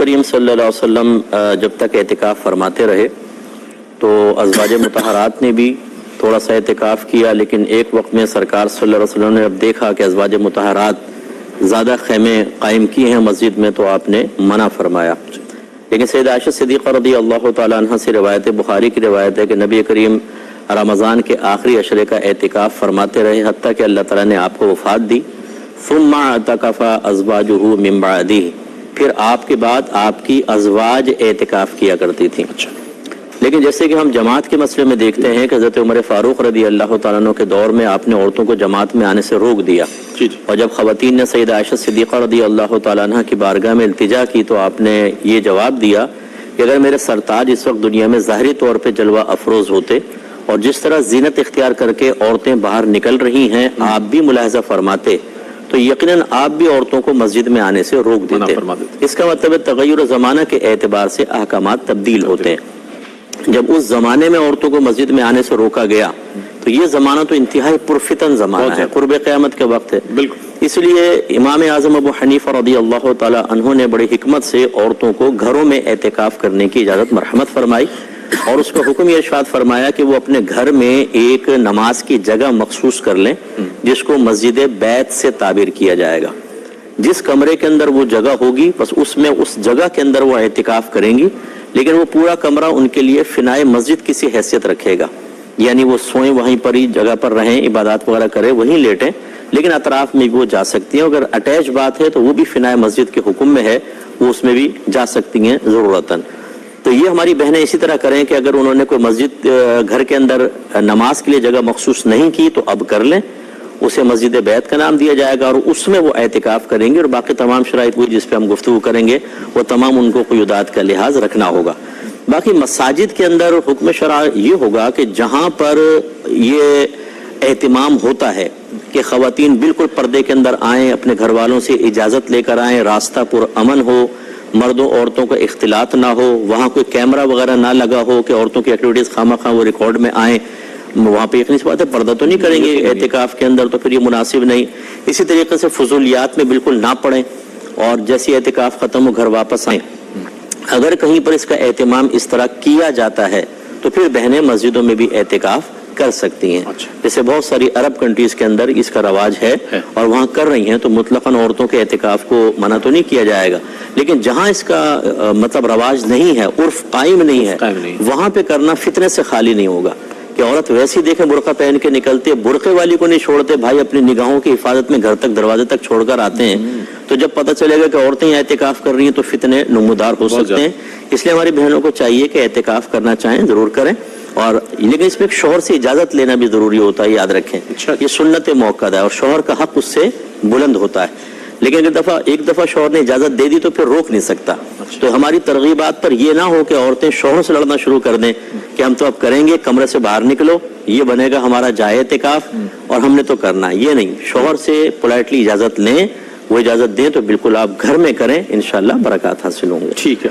کریم صلی اللہ علیہ وسلم جب تک اعتکاف فرماتے رہے تو ازواج مطہرات نے بھی تھوڑا سا اعتکاف کیا، لیکن ایک وقت میں سرکار صلی اللہ علیہ وسلم نے اب دیکھا کہ ازواج مطہرات زیادہ خیمے قائم کیے ہیں مسجد میں، تو آپ نے منع فرمایا۔ لیکن سیدہ عائشہ صدیقہ رضی اللہ تعالیٰ عنہ سے روایت ہے، بخاری کی روایت ہے کہ نبی کریم رمضان کے آخری عشرے کا اعتکاف فرماتے رہے حتیٰ کہ اللہ تعالیٰ نے آپ کو وفات دی۔ ثم اعتکف ازواجہ من بعدہ، پھر آپ کے بعد آپ کی ازواج اعتکاف کیا کرتی تھیں۔ لیکن جیسے کہ ہم جماعت کے مسئلے میں دیکھتے ہیں کہ حضرت عمر فاروق رضی اللہ تعالیٰ عنہ کے دور میں آپ نے عورتوں کو جماعت میں آنے سے روک دیا، اور جب خواتین نے سیدہ عائشہ صدیقہ رضی اللہ تعالیٰ عنہ کی بارگاہ میں التجا کی تو آپ نے یہ جواب دیا کہ اگر میرے سرتاج اس وقت دنیا میں ظاہری طور پہ جلوہ افروز ہوتے اور جس طرح زینت اختیار کر کے عورتیں باہر نکل رہی ہیں آپ بھی ملاحظہ فرماتے تو یقیناً آپ بھی عورتوں کو مسجد میں آنے سے روک دیتے۔ اس کا مطلب ہے تغیر زمانہ کے اعتبار سے احکامات تبدیل ہوتے ہیں۔ جب اس زمانے میں عورتوں کو مسجد میں آنے سے روکا گیا تو یہ زمانہ تو انتہائی پرفتن زمانہ ہے، قرب قیامت کے وقت ہے۔ اس لیے امام اعظم ابو حنیفہ رضی اللہ تعالی عنہ نے بڑی حکمت سے عورتوں کو گھروں میں اعتکاف کرنے کی اجازت مرحمت فرمائی، اور اس پر حکم یہ ارشاد فرمایا کہ وہ اپنے گھر میں ایک نماز کی جگہ مخصوص کر لیں جس کو مسجد بیت سے تعبیر کیا جائے گا۔ جس کمرے کے اندر وہ جگہ ہوگی بس اس میں اس جگہ کے اندر وہ اعتکاف کریں گی، لیکن وہ پورا کمرہ ان کے لیے فنائے مسجد کی سی حیثیت رکھے گا، یعنی وہ سوئیں وہیں پر ہی جگہ پر رہیں، عبادات وغیرہ کریں، وہیں لیٹیں، لیکن اطراف میں بھی وہ جا سکتی ہیں۔ اگر اٹیچ بات ہے تو وہ بھی فنائے مسجد کے حکم میں ہے، وہ اس میں بھی جا سکتی ہیں ضرورتاً۔ تو یہ ہماری بہنیں اسی طرح کریں کہ اگر انہوں نے کوئی مسجد گھر کے اندر نماز کے لیے جگہ مخصوص نہیں کی تو اب کر لیں، اسے مسجد بیت کا نام دیا جائے گا اور اس میں وہ اعتکاف کریں گے، اور باقی تمام شرائط وہی جس پہ ہم گفتگو کریں گے وہ تمام ان کو قیودات کا لحاظ رکھنا ہوگا۔ باقی مساجد کے اندر حکم شرع یہ ہوگا کہ جہاں پر یہ اہتمام ہوتا ہے کہ خواتین بالکل پردے کے اندر آئیں، اپنے گھر والوں سے اجازت لے کر آئیں، راستہ پر امن ہو، مردوں عورتوں کا اختلاط نہ ہو، وہاں کوئی کیمرہ وغیرہ نہ لگا ہو کہ عورتوں کی ایکٹیویٹیز خواہ مخواہ وہ ریکارڈ میں آئیں، وہاں پہ یقینی سی بات ہے پردہ تو نہیں کریں گے اعتکاف کے اندر، تو پھر یہ مناسب نہیں۔ اسی طریقے سے فضولیات میں بالکل نہ پڑیں، اور جیسے اعتکاف ختم ہو گھر واپس آئیں۔ اگر کہیں پر اس کا اہتمام اس طرح کیا جاتا ہے تو پھر بہنیں مسجدوں میں بھی اعتکاف کر سکتی ہیں۔ جیسے بہت ساری عرب کنٹریز کے اندر اس کا رواج ہے اور وہاں کر رہی ہیں، تو مطلقاً عورتوں کے اعتکاف کو منع تو نہیں کیا جائے گا، لیکن جہاں اس کا مطلب رواج نہیں ہے، عرف قائم نہیں ہے، وہاں پہ کرنا فتنے سے خالی نہیں ہوگا کہ عورت ویسی دیکھیں برقع پہن کے نکلتے، برقعے والی کو نہیں چھوڑتے، بھائی اپنی نگاہوں کی حفاظت میں گھر تک دروازے تک چھوڑ کر آتے ہیں، تو جب پتہ چلے گا کہ عورتیں اعتکاف کر رہی ہیں تو فتنے نمودار ہو سکتے ہیں۔ اس لیے ہماری بہنوں کو چاہیے کہ اعتکاف کرنا چاہیں ضرور کریں، اور لیکن اس میں ایک شوہر سے اجازت لینا بھی ضروری ہوتا ہے، یاد رکھیں یہ سنت موقع ہے اور شوہر کا حق اس سے بلند ہوتا ہے، لیکن ایک دفعہ شوہر نے اجازت دے دی تو پھر روک نہیں سکتا۔ تو ہماری ترغیبات پر یہ نہ ہو کہ عورتیں شوہروں سے لڑنا شروع کر دیں کہ ہم تو اب کریں گے، کمرے سے باہر نکلو، یہ بنے گا ہمارا جائے اعتکاف اور ہم نے تو کرنا، یہ نہیں۔ شوہر سے پولائٹلی اجازت لیں، وہ اجازت دیں تو بالکل آپ گھر میں کریں، انشاءاللہ برکات حاصل ہوں گے۔ ٹھیک ہے۔